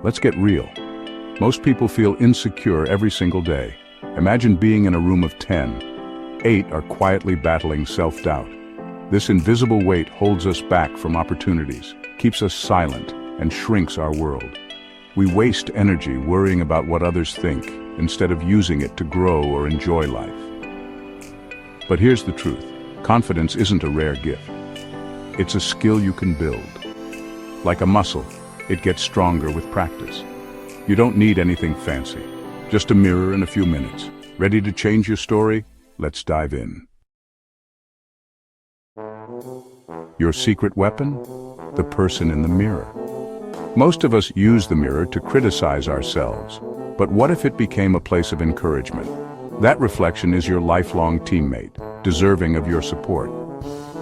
Let's get real. Most people feel insecure every single day. Imagine being in a room of 10. 8 are quietly battling self-doubt. This invisible weight holds us back from opportunities, keeps us silent, and shrinks our world. We waste energy worrying about what others think, instead of using it to grow or enjoy life. But here's the truth. Confidence isn't a rare gift. It's a skill you can build. Like a muscle, it gets stronger with practice. You don't need anything fancy. Just a mirror and a few minutes. Ready to change your story? Let's dive in. Your secret weapon? The person in the mirror. Most of us use the mirror to criticize ourselves. But what if it became a place of encouragement? That reflection is your lifelong teammate, deserving of your support.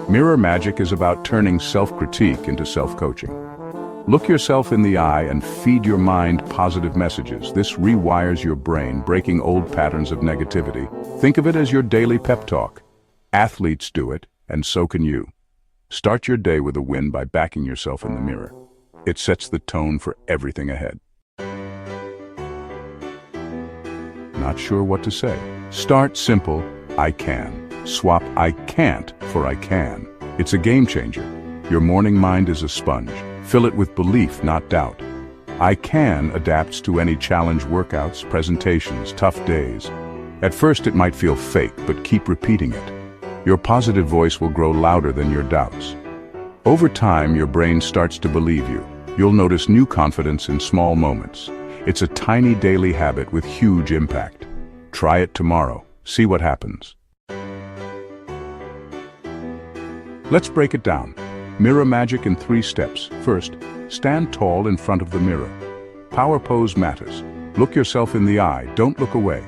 Mirror magic is about turning self-critique into self-coaching. Look yourself in the eye and feed your mind positive messages. This rewires your brain, breaking old patterns of negativity. Think of it as your daily pep talk. Athletes do it, and so can you. Start your day with a win by backing yourself in the mirror. It sets the tone for everything ahead. Not sure what to say? Start simple. I can. Swap I can't for I can. It's a game changer. Your morning mind is a sponge. Fill it with belief, not doubt. I can adapts to any challenge, workouts, presentations, tough days. At first it might feel fake, but keep repeating it. Your positive voice will grow louder than your doubts. Over time, your brain starts to believe you. You'll notice new confidence in small moments. It's a tiny daily habit with huge impact. Try it tomorrow. See what happens. Let's break it down. Mirror magic in 3 steps. First, stand tall in front of the mirror. Power pose matters. Look yourself in the eye, don't look away.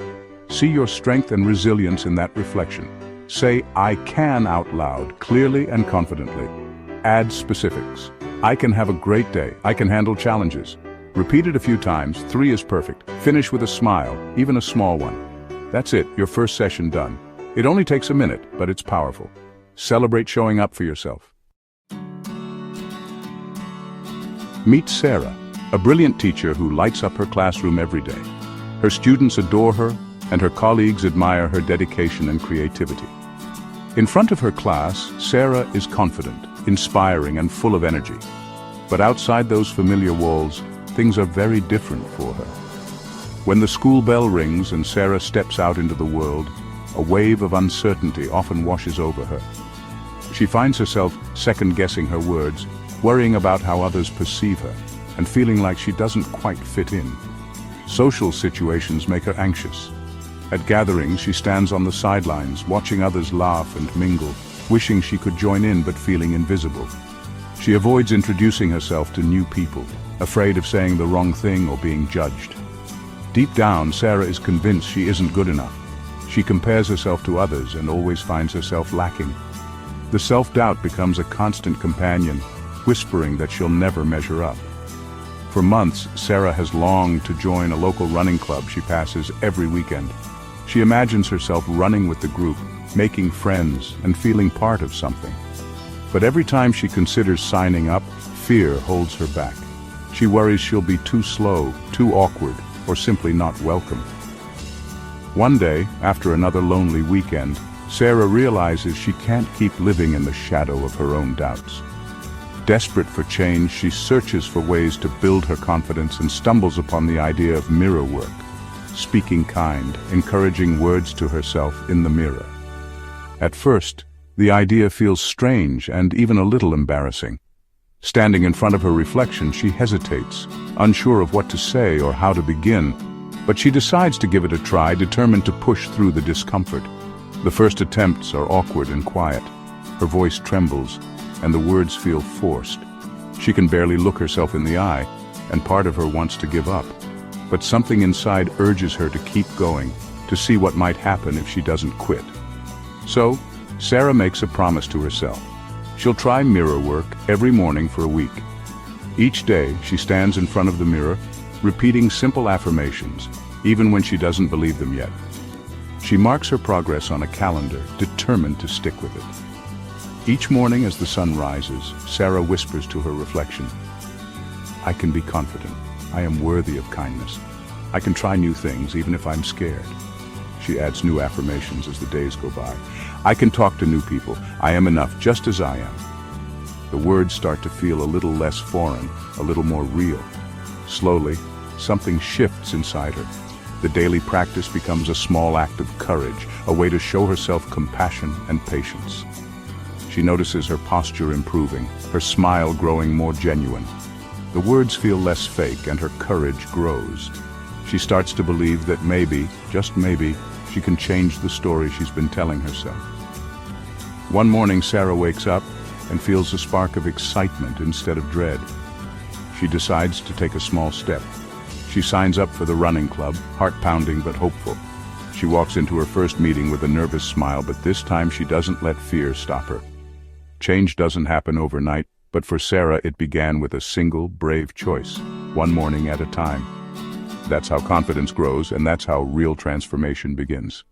See your strength and resilience in that reflection. Say, I can out loud, clearly and confidently. Add specifics. I can have a great day. I can handle challenges. Repeat it a few times. 3 is perfect. Finish with a smile, even a small one. That's it, your first session done. It only takes a minute, but it's powerful. Celebrate showing up for yourself. Meet Sarah, a brilliant teacher who lights up her classroom every day. Her students adore her, and her colleagues admire her dedication and creativity. In front of her class, Sarah is confident, inspiring, and full of energy. But outside those familiar walls, things are very different for her. When the school bell rings and Sarah steps out into the world, a wave of uncertainty often washes over her. She finds herself second-guessing her words, worrying about how others perceive her, and feeling like she doesn't quite fit in. Social situations make her anxious. At gatherings, she stands on the sidelines, watching others laugh and mingle, wishing she could join in but feeling invisible. She avoids introducing herself to new people, afraid of saying the wrong thing or being judged. Deep down, Sarah is convinced she isn't good enough. She compares herself to others and always finds herself lacking. The self-doubt becomes a constant companion, whispering that she'll never measure up. For months, Sarah has longed to join a local running club she passes every weekend. She imagines herself running with the group, making friends, and feeling part of something. But every time she considers signing up, fear holds her back. She worries she'll be too slow, too awkward, or simply not welcome. One day, after another lonely weekend, Sarah realizes she can't keep living in the shadow of her own doubts. Desperate for change, she searches for ways to build her confidence and stumbles upon the idea of mirror work, speaking kind, encouraging words to herself in the mirror. At first, the idea feels strange and even a little embarrassing. Standing in front of her reflection, she hesitates, unsure of what to say or how to begin, but she decides to give it a try, determined to push through the discomfort. The first attempts are awkward and quiet. Her voice trembles, and the words feel forced. She can barely look herself in the eye, and part of her wants to give up. But something inside urges her to keep going, to see what might happen if she doesn't quit. So, Sarah makes a promise to herself. She'll try mirror work every morning for a week. Each day, she stands in front of the mirror, repeating simple affirmations, even when she doesn't believe them yet. She marks her progress on a calendar, determined to stick with it. Each morning as the sun rises, Sarah whispers to her reflection, I can be confident. I am worthy of kindness. I can try new things even if I'm scared. She adds new affirmations as the days go by. I can talk to new people. I am enough just as I am. The words start to feel a little less foreign, a little more real. Slowly, something shifts inside her. The daily practice becomes a small act of courage, a way to show herself compassion and patience. She notices her posture improving, her smile growing more genuine. The words feel less fake and her courage grows. She starts to believe that maybe, just maybe, she can change the story she's been telling herself. One morning, Sarah wakes up and feels a spark of excitement instead of dread. She decides to take a small step. She signs up for the running club, heart-pounding but hopeful. She walks into her first meeting with a nervous smile, but this time she doesn't let fear stop her. Change doesn't happen overnight, but for Sarah it began with a single, brave choice, one morning at a time. That's how confidence grows, and that's how real transformation begins.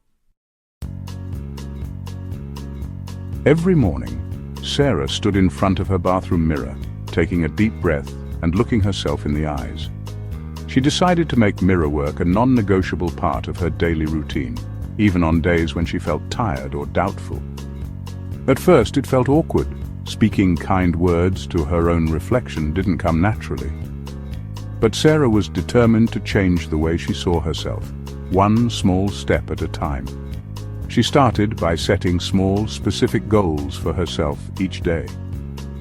Every morning, Sarah stood in front of her bathroom mirror, taking a deep breath and looking herself in the eyes. She decided to make mirror work a non-negotiable part of her daily routine, even on days when she felt tired or doubtful. At first, it felt awkward. Speaking kind words to her own reflection didn't come naturally. But Sarah was determined to change the way she saw herself, one small step at a time. She started by setting small, specific goals for herself each day.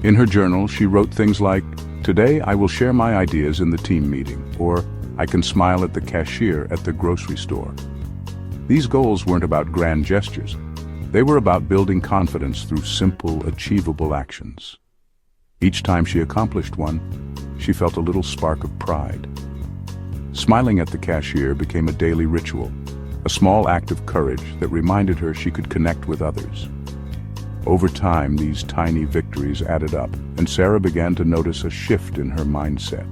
In her journal, she wrote things like, "Today I will share my ideas in the team meeting," or "I can smile at the cashier at the grocery store." These goals weren't about grand gestures. They were about building confidence through simple, achievable actions. Each time she accomplished one, she felt a little spark of pride. Smiling at the cashier became a daily ritual, a small act of courage that reminded her she could connect with others. Over time, these tiny victories added up, and Sarah began to notice a shift in her mindset.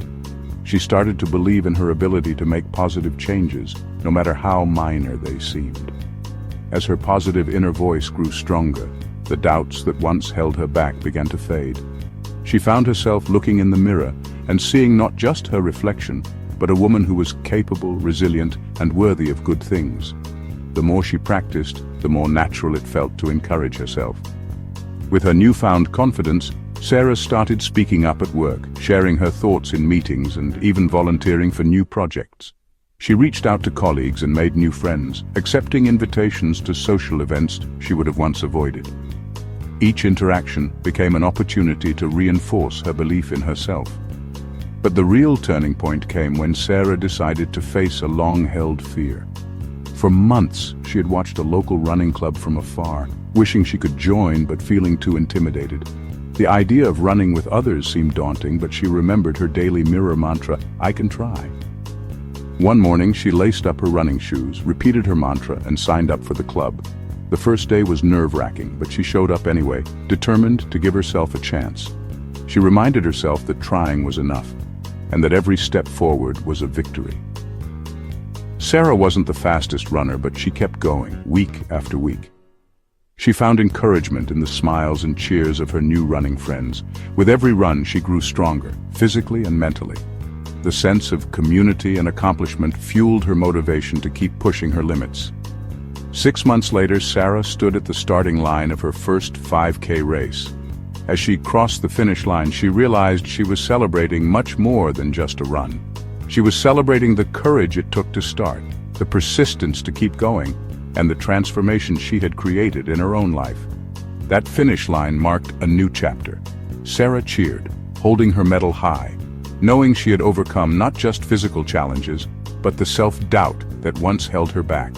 She started to believe in her ability to make positive changes, no matter how minor they seemed. As her positive inner voice grew stronger, the doubts that once held her back began to fade. She found herself looking in the mirror and seeing not just her reflection, but a woman who was capable, resilient, and worthy of good things. The more she practiced, the more natural it felt to encourage herself. With her newfound confidence, Sarah started speaking up at work, sharing her thoughts in meetings and even volunteering for new projects. She reached out to colleagues and made new friends, accepting invitations to social events she would have once avoided. Each interaction became an opportunity to reinforce her belief in herself. But the real turning point came when Sarah decided to face a long-held fear. For months, she had watched a local running club from afar, wishing she could join but feeling too intimidated. The idea of running with others seemed daunting, but she remembered her daily mirror mantra, "I can try." One morning, she laced up her running shoes, repeated her mantra, and signed up for the club. The first day was nerve-wracking, but she showed up anyway, determined to give herself a chance. She reminded herself that trying was enough, and that every step forward was a victory. Sarah wasn't the fastest runner, but she kept going, week after week. She found encouragement in the smiles and cheers of her new running friends. With every run, she grew stronger, physically and mentally. The sense of community and accomplishment fueled her motivation to keep pushing her limits. 6 months later, Sarah stood at the starting line of her first 5K race. As she crossed the finish line, she realized she was celebrating much more than just a run. She was celebrating the courage it took to start, the persistence to keep going, and the transformation she had created in her own life. That finish line marked a new chapter. Sarah cheered, holding her medal high, knowing she had overcome not just physical challenges, but the self-doubt that once held her back.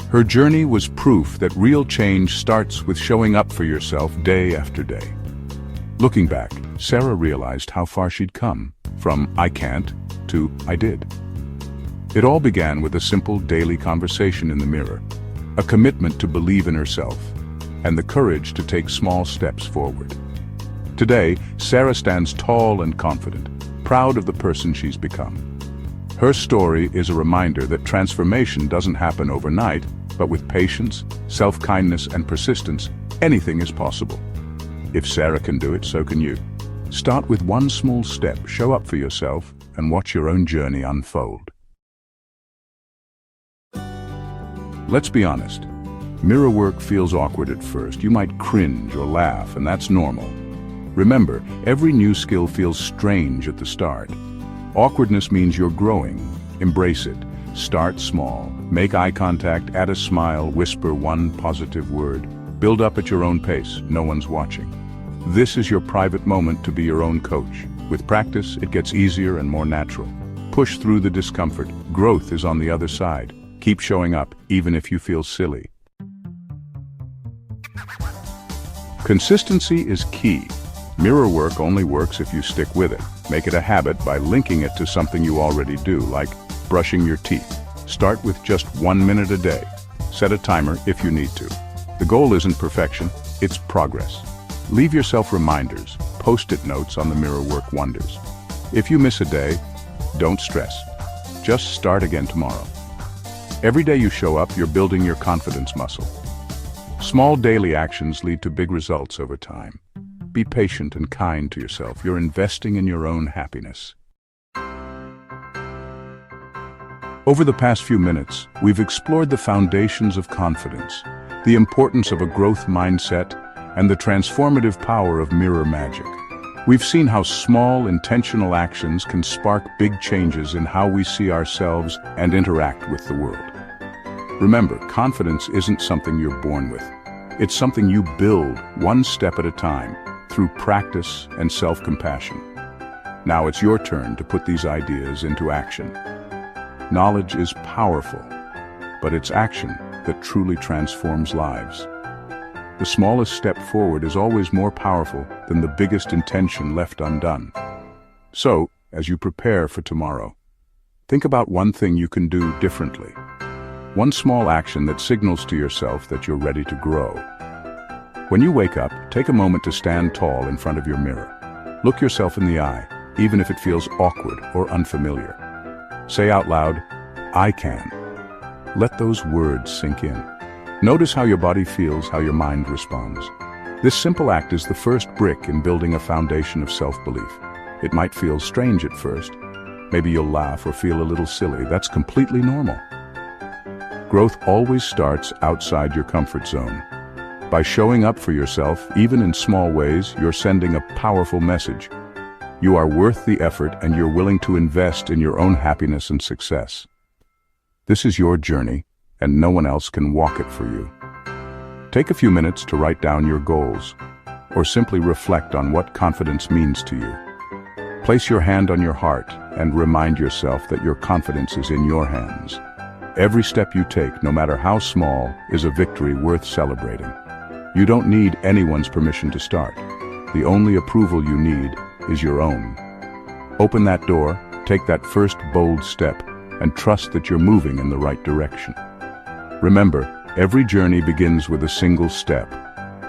Her journey was proof that real change starts with showing up for yourself day after day. Looking back, Sarah realized how far she'd come, from "I can't" to "I did." It all began with a simple daily conversation in the mirror, a commitment to believe in herself, and the courage to take small steps forward. Today, Sarah stands tall and confident, proud of the person she's become. Her story is a reminder that transformation doesn't happen overnight, but with patience, self-kindness, and persistence, anything is possible. If Sarah can do it, so can you. Start with one small step, show up for yourself, and watch your own journey unfold. Let's be honest. Mirror work feels awkward at first. You might cringe or laugh, and that's normal. Remember, every new skill feels strange at the start. Awkwardness means you're growing. Embrace it. Start small. Make eye contact, add a smile, whisper one positive word. Build up at your own pace. No one's watching. This is your private moment to be your own coach. With practice, it gets easier and more natural. Push through the discomfort. Growth is on the other side. Keep showing up, even if you feel silly. Consistency is key. Mirror work only works if you stick with it. Make it a habit by linking it to something you already do, like brushing your teeth. Start with just 1 minute a day. Set a timer if you need to. The goal isn't perfection, it's progress. Leave yourself reminders, post-it notes on the mirror work wonders. If you miss a day, don't stress. Just start again tomorrow. Every day you show up, you're building your confidence muscle. Small daily actions lead to big results over time. Be patient and kind to yourself. You're investing in your own happiness. Over the past few minutes, we've explored the foundations of confidence, the importance of a growth mindset, and the transformative power of mirror magic. We've seen how small, intentional actions can spark big changes in how we see ourselves and interact with the world. Remember, confidence isn't something you're born with. It's something you build one step at a time through practice and self-compassion. Now it's your turn to put these ideas into action. Knowledge is powerful, but it's action that truly transforms lives. The smallest step forward is always more powerful than the biggest intention left undone. So, as you prepare for tomorrow, think about one thing you can do differently. One small action that signals to yourself that you're ready to grow. When you wake up, take a moment to stand tall in front of your mirror. Look yourself in the eye, even if it feels awkward or unfamiliar. Say out loud, "I can." Let those words sink in. Notice how your body feels, how your mind responds. This simple act is the first brick in building a foundation of self-belief. It might feel strange at first. Maybe you'll laugh or feel a little silly. That's completely normal. Growth always starts outside your comfort zone. By showing up for yourself, even in small ways, you're sending a powerful message. You are worth the effort and you're willing to invest in your own happiness and success. This is your journey, and no one else can walk it for you. Take a few minutes to write down your goals, or simply reflect on what confidence means to you. Place your hand on your heart and remind yourself that your confidence is in your hands. Every step you take, no matter how small, is a victory worth celebrating. You don't need anyone's permission to start. The only approval you need is your own. Open that door, take that first bold step, and trust that you're moving in the right direction. Remember, every journey begins with a single step,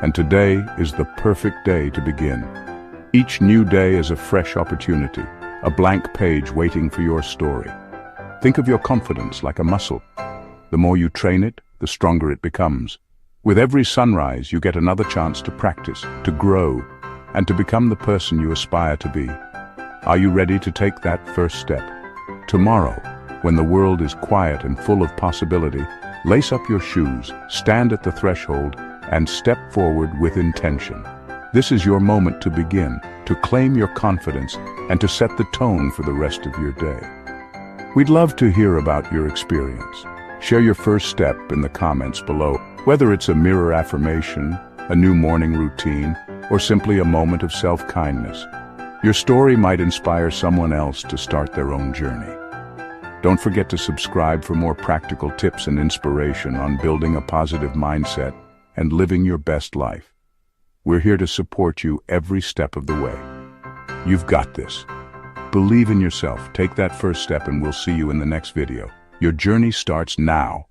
and today is the perfect day to begin. Each new day is a fresh opportunity, a blank page waiting for your story. Think of your confidence like a muscle. The more you train it, the stronger it becomes. With every sunrise, you get another chance to practice, to grow, and to become the person you aspire to be. Are you ready to take that first step? Tomorrow, when the world is quiet and full of possibility, lace up your shoes, stand at the threshold, and step forward with intention. This is your moment to begin, to claim your confidence, and to set the tone for the rest of your day. We'd love to hear about your experience. Share your first step in the comments below, whether it's a mirror affirmation, a new morning routine, or simply a moment of self-kindness. Your story might inspire someone else to start their own journey. Don't forget to subscribe for more practical tips and inspiration on building a positive mindset and living your best life. We're here to support you every step of the way. You've got this. Believe in yourself, take that first step, and we'll see you in the next video. Your journey starts now.